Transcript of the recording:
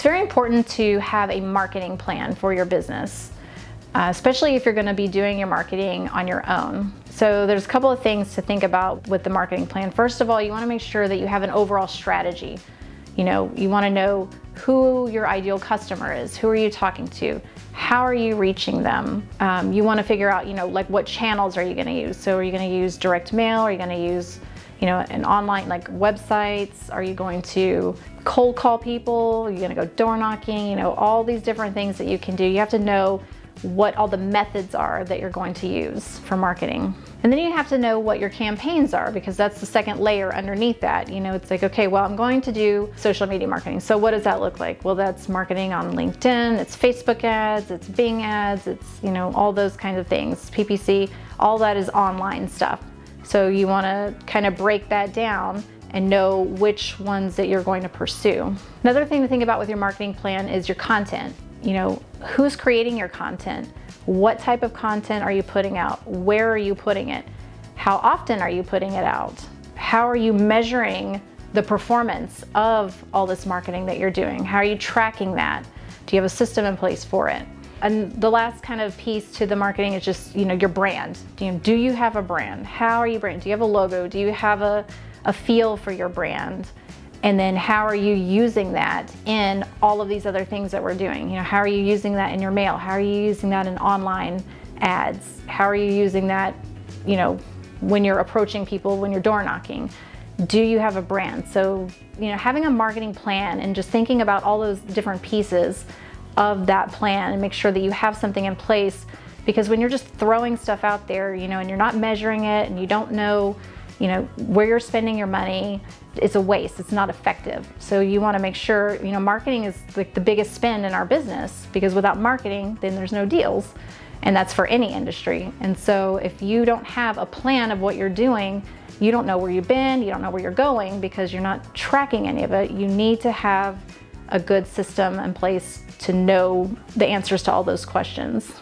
It's very important to have a marketing plan for your business, especially if you're going to be doing your marketing on your own. So there's a couple of things to think about with the marketing plan. First of all, you want to make sure that you have an overall strategy. You want to know who your ideal customer is. Who are you talking to? How are you reaching them? You want to figure out, like what channels are you going to use? So are you going to use direct mail? Are you going to use, an online, like websites? Are you going to cold call people? Are you going to go door knocking? All these different things that you can do. You have to know what all the methods are that you're going to use for marketing. And then you have to know what your campaigns are, because that's the second layer underneath that. It's like, okay, well, I'm going to do social media marketing. So what does that look like? Well, that's marketing on LinkedIn, it's Facebook ads, it's Bing ads, it's, all those kinds of things, PPC, all that is online stuff. So you want to kind of break that down and know which ones that you're going to pursue. Another thing to think about with your marketing plan is your content. Who's creating your content? What type of content are you putting out? Where are you putting it? How often are you putting it out? How are you measuring the performance of all this marketing that you're doing? How are you tracking that? Do you have a system in place for it? And the last kind of piece to the marketing is just, your brand. Do you have a brand? How are you branded? Do you have a logo? Do you have a feel for your brand? And then how are you using that in all of these other things that we're doing? How are you using that in your mail? How are you using that in online ads? How are you using that, when you're approaching people, when you're door knocking? Do you have a brand? So, having a marketing plan and just thinking about all those different pieces of that plan and make sure that you have something in place, because when you're just throwing stuff out there, and you're not measuring it and you don't know, where you're spending your money, it's a waste. It's not effective. So you want to make sure, marketing is like the biggest spend in our business, because without marketing, then there's no deals. And that's for any industry. And so if you don't have a plan of what you're doing, you don't know where you've been, you don't know where you're going, because you're not tracking any of it. You need to have a good system in place to know the answers to all those questions.